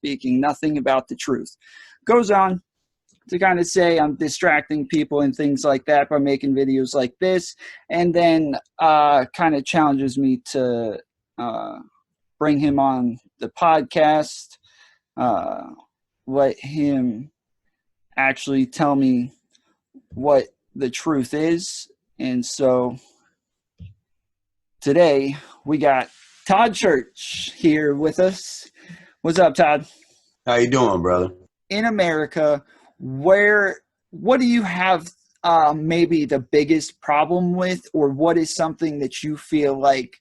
speaking nothing about the truth. Goes on to kind of say I'm distracting people and things like that by making videos like this, and then kind of challenges me to bring him on the podcast, let him actually tell me what the truth is. And so today we got Todd Church here with us. What's up, Todd? How you doing, brother? In America, what do you have maybe the biggest problem with, or what is something that you feel like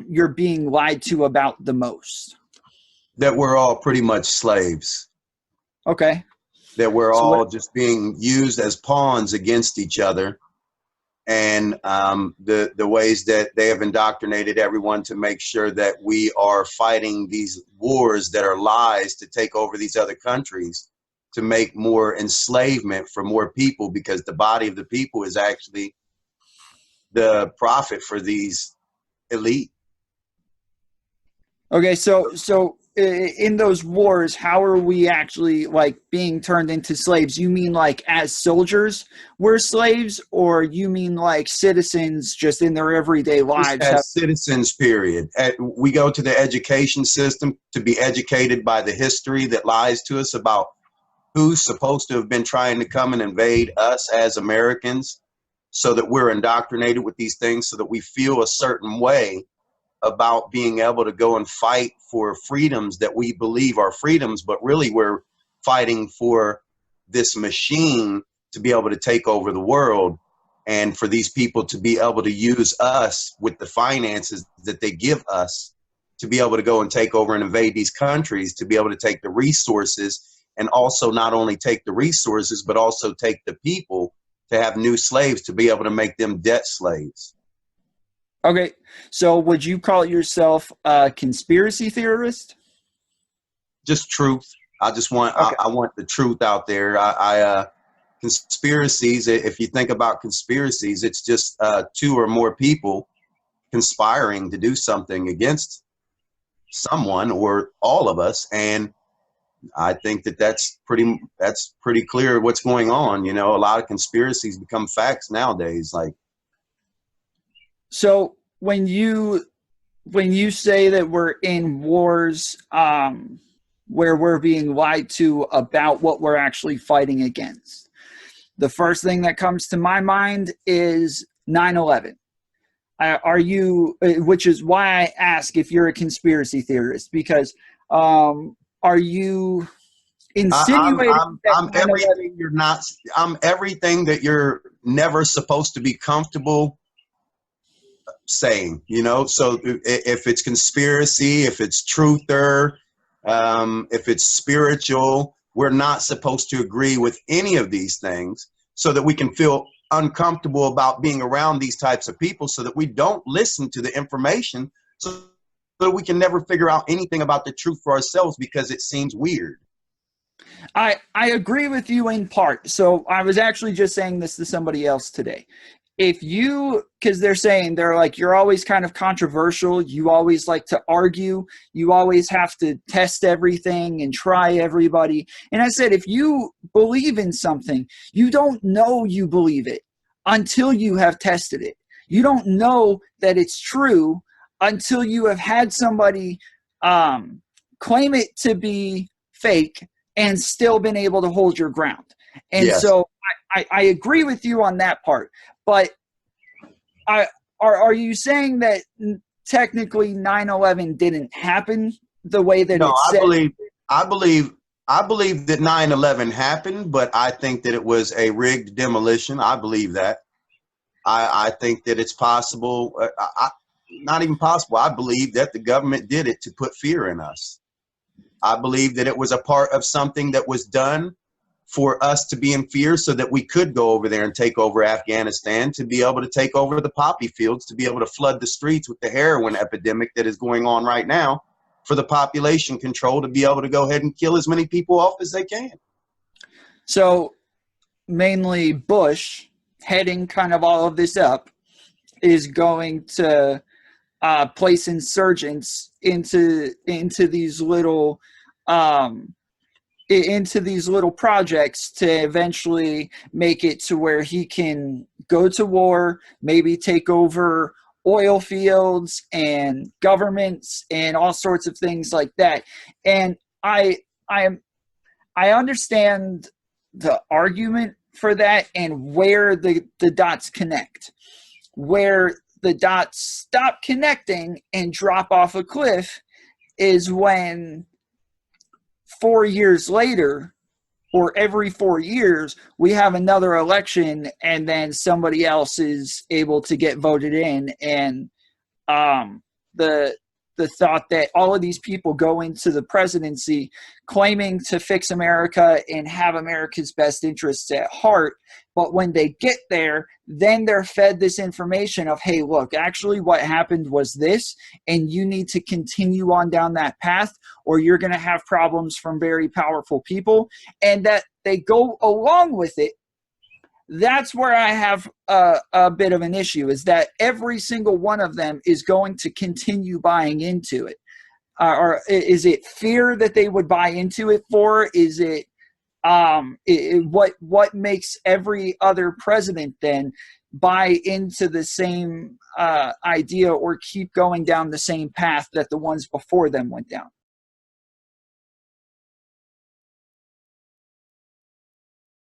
you're being lied to about the most? That we're all pretty much slaves. Okay. That we're all just being used as pawns against each other. And the ways that they have indoctrinated everyone to make sure that we are fighting these wars that are lies to take over these other countries, to make more enslavement for more people, because the body of the people is actually the profit for these elite. Okay, so in those wars, how are we actually like being turned into slaves? You mean like as soldiers we're slaves, or you mean like citizens just in their everyday lives? Just as citizens, period. We go to the education system to be educated by the history that lies to us about who's supposed to have been trying to come and invade us as Americans, so that we're indoctrinated with these things, so that we feel a certain way about being able to go and fight for freedoms that we believe are freedoms, but really we're fighting for this machine to be able to take over the world, and for these people to be able to use us with the finances that they give us to be able to go and take over and invade these countries, to be able to take the resources, and also not only take the resources, but also take the people, to have new slaves, to be able to make them debt slaves. Okay, so would you call yourself a conspiracy theorist? Just truth. I just want, okay. I want the truth out there. Conspiracies, if you think about conspiracies, it's just two or more people conspiring to do something against someone or all of us. And I think that that's pretty clear what's going on. You know, a lot of conspiracies become facts nowadays. Like, so when you say that we're in wars where we're being lied to about what we're actually fighting against, the first thing that comes to my mind is 9/11. Are you, which is why I ask if you're a conspiracy theorist, because are you insinuating I'm everything you're not? I'm everything that you're never supposed to be comfortable saying, you know? So if it's conspiracy, if it's truther, if it's spiritual, we're not supposed to agree with any of these things, so that we can feel uncomfortable about being around these types of people, so that we don't listen to the information, so that we can never figure out anything about the truth for ourselves, because it seems weird. I agree with you in part. So I was actually just saying this to somebody else today. If you, because they're like, you're always kind of controversial. You always like to argue. You always have to test everything and try everybody. And I said, if you believe in something, you don't know you believe it until you have tested it. You don't know that it's true until you have had somebody claim it to be fake and still been able to hold your ground. And yes. So I agree with you on that part. But are you saying that technically 9/11 didn't happen the way that it said? I believe that 9/11 happened, but I think that it was a rigged demolition. I believe that. I think that it's possible. Not even possible. I believe that the government did it to put fear in us. I believe that it was a part of something that was done for us to be in fear, so that we could go over there and take over Afghanistan, to be able to take over the poppy fields, to be able to flood the streets with the heroin epidemic that is going on right now, for the population control, to be able to go ahead and kill as many people off as they can. So mainly Bush, heading kind of all of this up, is going to place insurgents into these little um, into these little projects to eventually make it to where he can go to war, maybe take over oil fields and governments and all sorts of things like that. And I am I understand the argument for that and where the dots connect. Where the dots stop connecting and drop off a cliff is when 4 years later, or every 4 years, we have another election and then somebody else is able to get voted in. And the the thought that all of these people go into the presidency claiming to fix America and have America's best interests at heart, but when they get there, then they're fed this information of, hey, look, actually what happened was this, and you need to continue on down that path, or you're going to have problems from very powerful people, and that they go along with it. That's where I have a bit of an issue, is that every single one of them is going to continue buying into it. Or is it fear that they would buy into it for? Is it, what makes every other president then buy into the same idea or keep going down the same path that the ones before them went down?